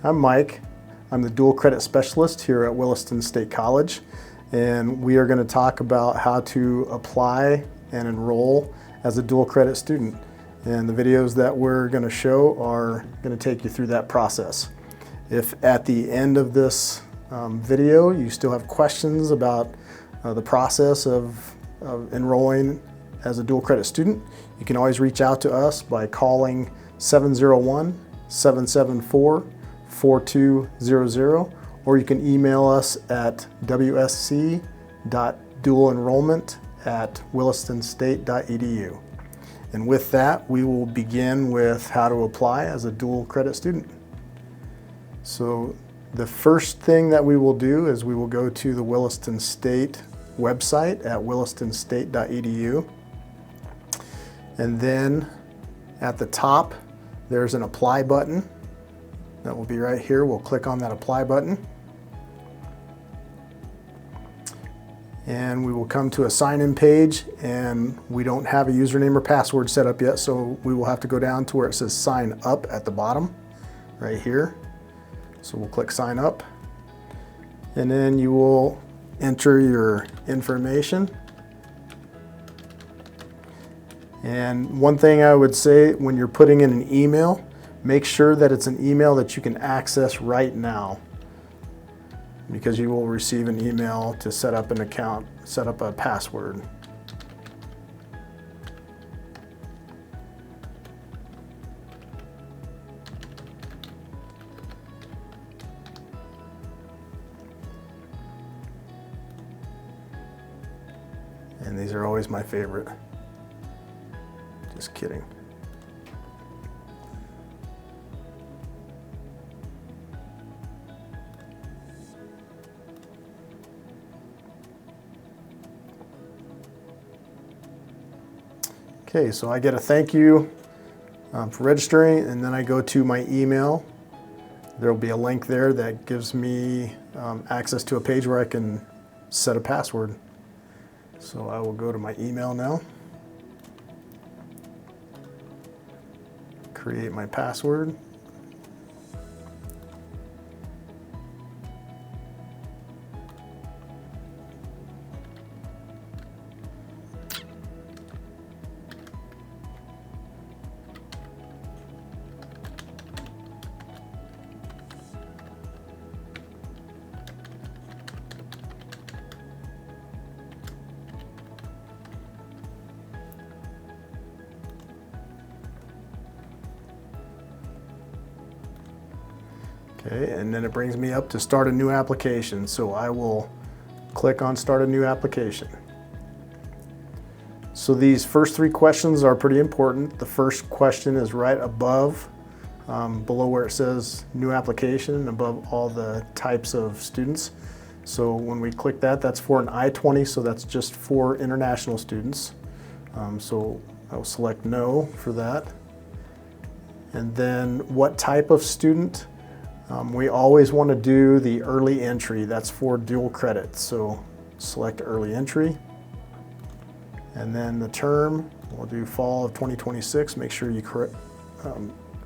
I'm Mike. I'm the dual credit specialist here at Williston State College, and we are going to talk about how to apply and enroll as a dual credit student. And the videos that we're going to show are going to take you through that process. If at the end of this video you still have questions about the process of enrolling as a dual credit student, you can always reach out to us by calling 701-774-4200, or you can email us at wsc.dualenrollment@willistonstate.edu. And with that, we will begin with how to apply as a dual credit student. So the first thing that we will do is we will go to the Williston State website at willistonstate.edu. And then at the top, there's an apply button that will be right here. We'll click on that apply button. And we will come to a sign-in page, and we don't have a username or password set up yet, so we will have to go down to where it says sign up at the bottom, right here. So we'll click sign up, and then you will enter your information. And one thing I would say when you're putting in an email, make sure that it's an email that you can access right now, because you will receive an email to set up an account, set up a password. And these are always my favorite. Just kidding. Okay, so I get a thank you for registering, and then I go to my email. There will be a link there that gives me access to a page where I can set a password. So I will go to my email now, create my password. Okay, and then it brings me up to start a new application. So I will click on start a new application. So these first three questions are pretty important. The first question is right above, below where it says new application, above all the types of students. So when we click that, that's for an I-20, so that's just for international students. So I will select no for that. And then what type of student? We always want to do the early entry. That's for dual credit. So select early entry. And then the term, we'll do fall of 2026. Make sure you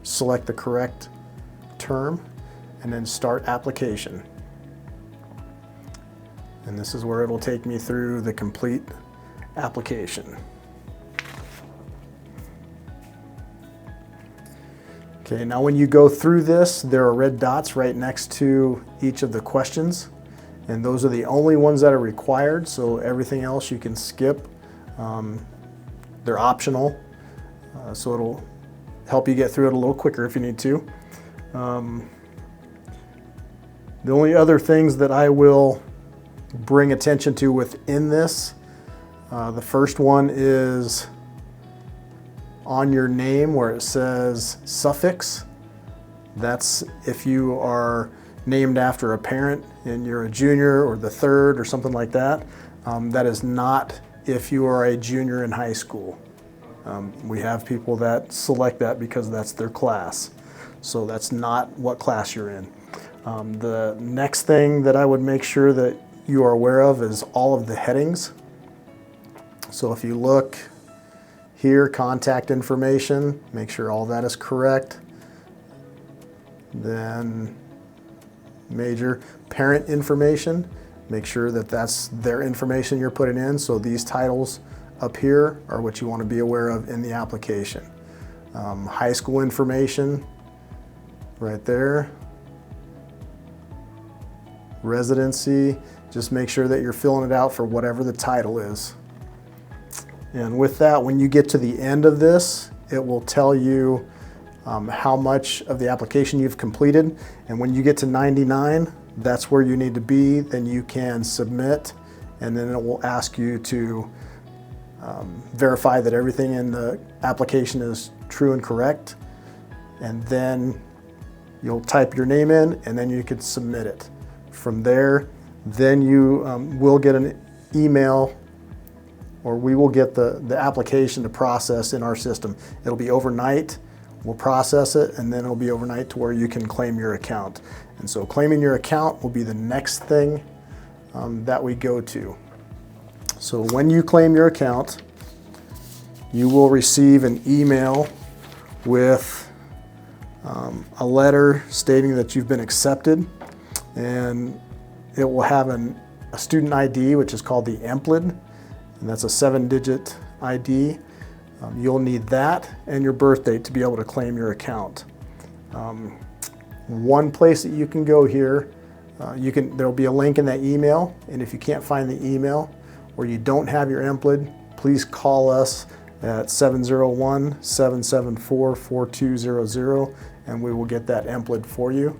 select the correct term, and then start application. And this is where it'll take me through the complete application. Okay, now when you go through this, there are red dots right next to each of the questions, and those are the only ones that are required, so everything else you can skip. They're optional, so it'll help you get through it a little quicker if you need to. The only other things that I will bring attention to within this, the first one is on your name where it says suffix. That's if you are named after a parent and you're a junior or the third or something like that. That is not if you are a junior in high school. We have people that select that because that's their class. So that's not what class you're in. The next thing that I would make sure that you are aware of is all of the headings. So if you look here, contact information, make sure all that is correct. Then major. Parent information, make sure that that's their information you're putting in. So these titles up here are what you want to be aware of in the application. High school information, right there. Residency, just make sure that you're filling it out for whatever the title is. And with that, when you get to the end of this, it will tell you how much of the application you've completed. And when you get to 99, that's where you need to be. Then you can submit, and then it will ask you to verify that everything in the application is true and correct. And then you'll type your name in, and then you can submit it. From there, then you will get an email, or we will get the application to process in our system. It'll be overnight. We'll process it, and then it'll be overnight to where you can claim your account. And so claiming your account will be the next thing that we go to. So when you claim your account, you will receive an email with a letter stating that you've been accepted, and it will have a student ID, which is called the EMPLID, and that's a 7-digit ID. You'll need that and your birth date to be able to claim your account. One place that you can go here, there'll be a link in that email, and if you can't find the email or you don't have your EMPLID, please call us at 701-774-4200, and we will get that EMPLID for you.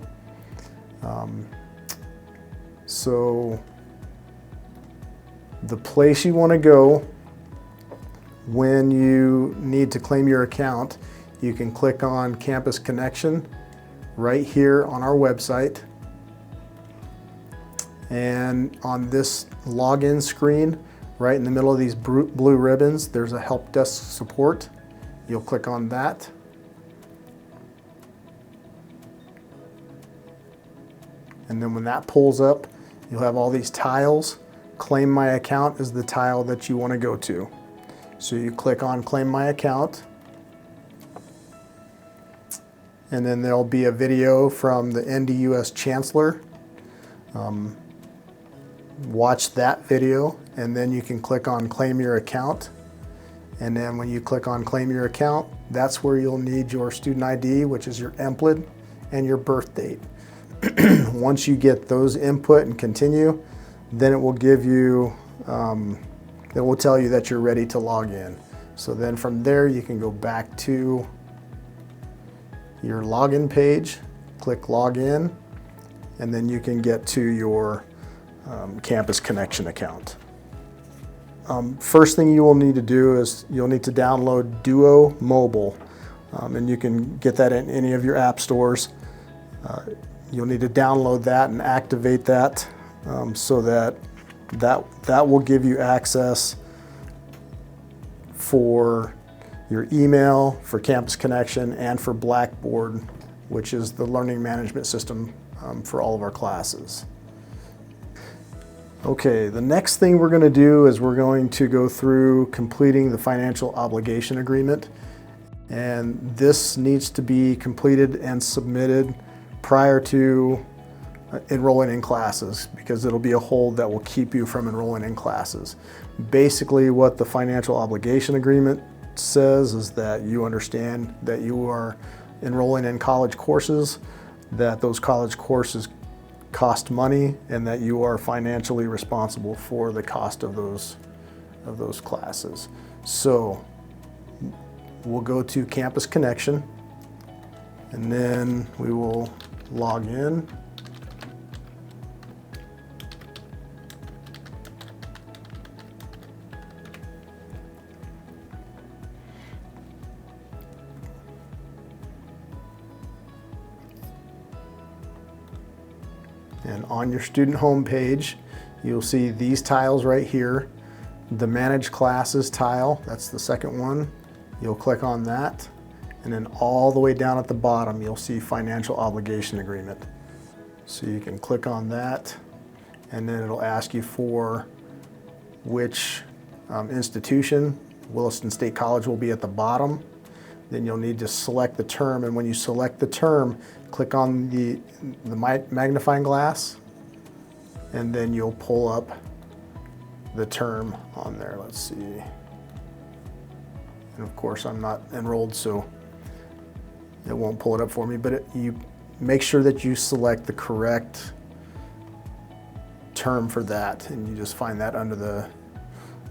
So the place you want to go when you need to claim your account, you can click on Campus Connection right here on our website. And on this login screen, right in the middle of these blue ribbons, there's a help desk support. You'll click on that. And then when that pulls up, you'll have all these tiles. Claim My Account is the tile that you want to go to. So you click on Claim My Account, and then there'll be a video from the NDUS Chancellor. Watch that video, and then you can click on Claim Your Account. And then when you click on Claim Your Account, that's where you'll need your student ID, which is your EMPLID, and your birth date. Once you get those input and continue, then it will give you, it will tell you that you're ready to log in. So then from there, you can go back to your login page, click Login, and then you can get to your Campus Connection account. First thing you will need to do is you'll need to download Duo Mobile, and you can get that in any of your app stores. You'll need to download that and activate that so that will give you access for your email, for Campus Connection, and for Blackboard, which is the learning management system for all of our classes. Okay, the next thing we're going to do is we're going to go through completing the financial obligation agreement. And this needs to be completed and submitted prior to enrolling in classes, because it'll be a hold that will keep you from enrolling in classes. Basically, what the financial obligation agreement says is that you understand that you are enrolling in college courses, that those college courses cost money, and that you are financially responsible for the cost of those classes. So we'll go to Campus Connection, and then we will log in. And on your student home page, you'll see these tiles right here. The Manage Classes tile, that's the second one. You'll click on that, and then all the way down at the bottom, you'll see Financial Obligation Agreement. So you can click on that, and then it'll ask you for which institution. Williston State College will be at the bottom. then you'll need to select the term, and when you select the term, click on the magnifying glass, and then you'll pull up the term on there. Let's see. And of course I'm not enrolled, so it won't pull it up for me, but you make sure that you select the correct term for that, and you just find that under the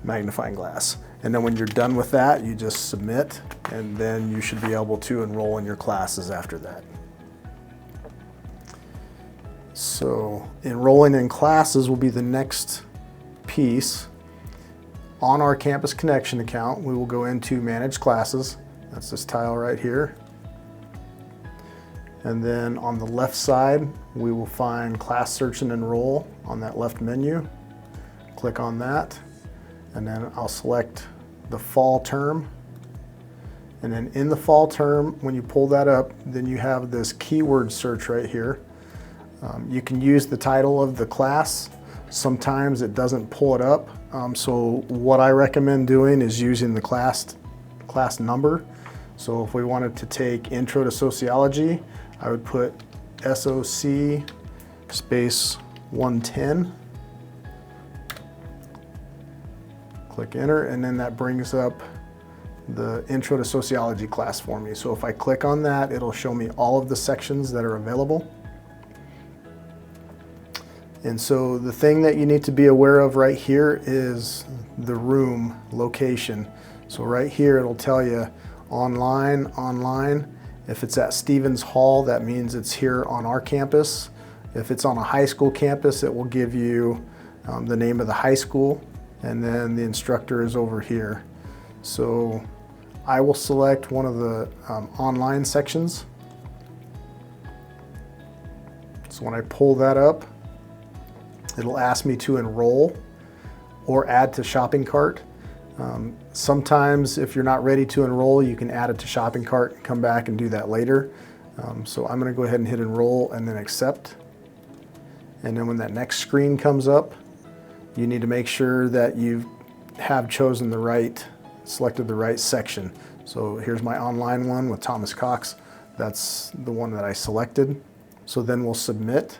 magnifying glass. And then when you're done with that, you just submit, and then you should be able to enroll in your classes after that. So enrolling in classes will be the next piece. On our Campus Connection account, we will go into Manage Classes. That's this tile right here. And then on the left side, we will find Class Search and Enroll on that left menu. Click on that, and then I'll select the fall term. And then in the fall term, when you pull that up, then you have this keyword search right here. You can use the title of the class. Sometimes it doesn't pull it up. So what I recommend doing is using the class number. So if we wanted to take Intro to Sociology, I would put SOC space 110. Click enter, and then that brings up the Intro to Sociology class for me. So if I click on that, it'll show me all of the sections that are available. And so the thing that you need to be aware of right here is the room location. So right here it'll tell you online. If it's at Stevens Hall, that means it's here on our campus. If it's on a high school campus, it will give you the name of the high school, and then the instructor is over here. So I will select one of the online sections. So when I pull that up, it'll ask me to enroll or add to shopping cart. Sometimes if you're not ready to enroll, you can add it to shopping cart and come back and do that later. So I'm gonna go ahead and hit enroll and then accept. And then when that next screen comes up, you need to make sure that you have chosen selected the right section. So here's my online one with Thomas Cox. That's the one that I selected. So then we'll submit.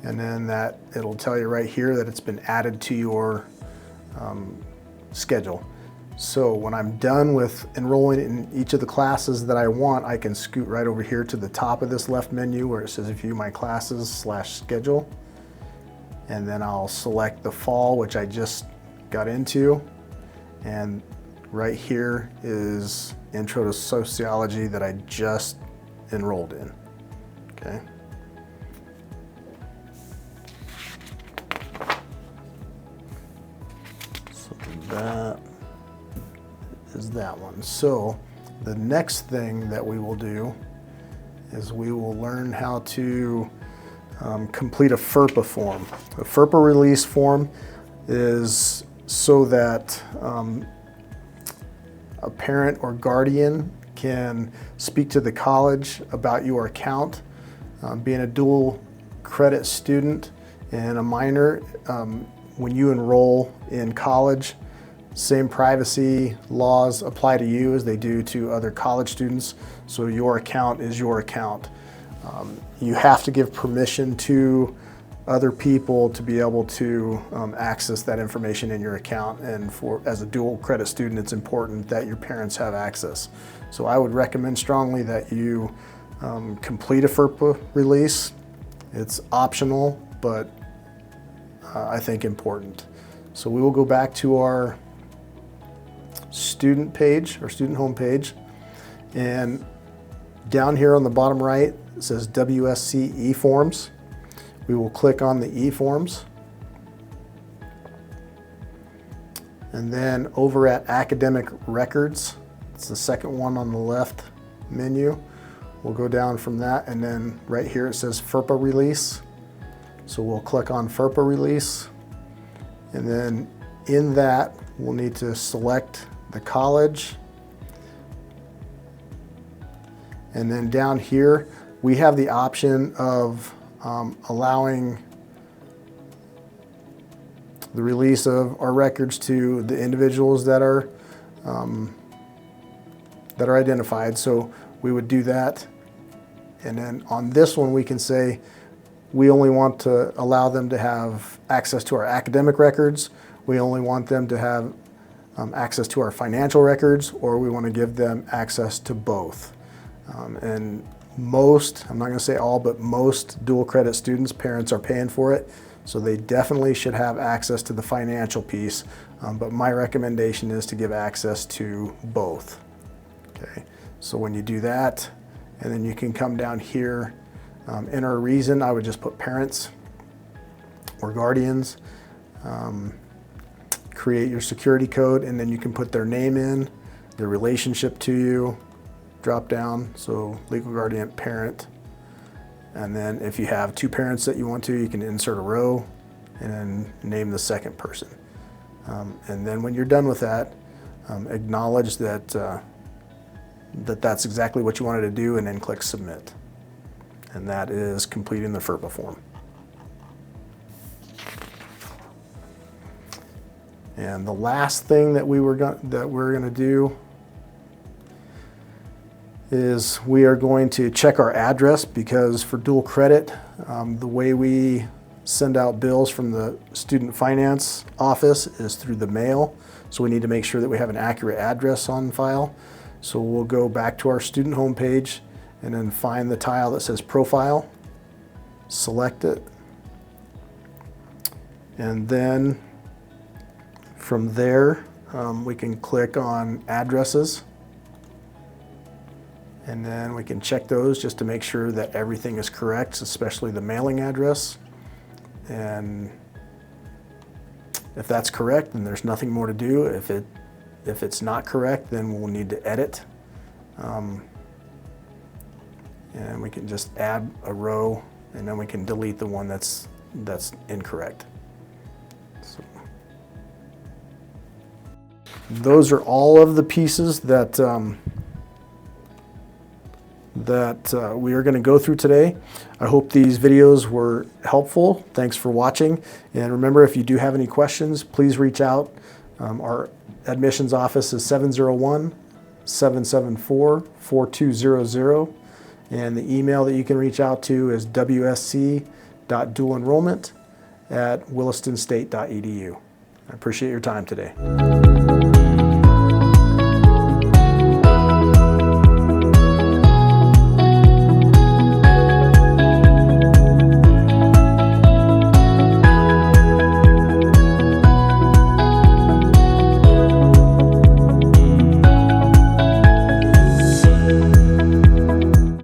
And then it'll tell you right here that it's been added to your schedule. So when I'm done with enrolling in each of the classes that I want, I can scoot right over here to the top of this left menu where it says View My Classes / Schedule. And then I'll select the fall, which I just got into. And right here is Intro to Sociology that I just enrolled in, okay? That is that one. So the next thing that we will do is we will learn how to complete a FERPA form. A FERPA release form is so that a parent or guardian can speak to the college about your account. Being a dual credit student and a minor, when you enroll in college, same privacy laws apply to you as they do to other college students. So your account is your account. You have to give permission to other people to be able to access that information in your account. And as a dual credit student, it's important that your parents have access. So I would recommend strongly that you complete a FERPA release. It's optional, but I think important. So we will go back to our student page, our student home page, and down here on the bottom right it says WSC e-forms. We will click on the e-forms, and then over at academic records, it's the second one on the left menu. We'll go down from that, and then right here it says FERPA release. So we'll click on FERPA release, and then in that we'll need to select the college. And then down here we have the option of allowing the release of our records to the individuals that are identified. So we would do that. And then on this one, we can say we only want to allow them to have access to our academic records. We only want them to have access to our financial records, or we want to give them access to both. And most, I'm not going to say all, but most dual credit students, parents are paying for it. So they definitely should have access to the financial piece. But my recommendation is to give access to both. Okay, so when you do that, and then you can come down here, enter a reason. I would just put parents or guardians. Create your security code, and then you can put their name in, their relationship to you, drop down, so legal guardian, parent. And then if you have two parents that you want to, you can insert a row and then name the second person. And then when you're done with that, acknowledge that that's exactly what you wanted to do, and then click submit. And that is completing the FERPA form. And the last thing that we're going to do is we are going to check our address, because for dual credit, the way we send out bills from the student finance office is through the mail. So we need to make sure that we have an accurate address on file. So we'll go back to our student homepage and then find the tile that says profile, select it, and then from there, we can click on addresses, and then we can check those just to make sure that everything is correct, especially the mailing address. And if that's correct, then there's nothing more to do. If it's not correct, then we'll need to edit. And we can just add a row, and then we can delete the one that's incorrect. So those are all of the pieces that we are going to go through today. I hope these videos were helpful. Thanks for watching. And remember, if you do have any questions, please reach out. Our admissions office is 701-774-4200. And the email that you can reach out to is wsc.dualenrollment@willistonstate.edu. I appreciate your time today.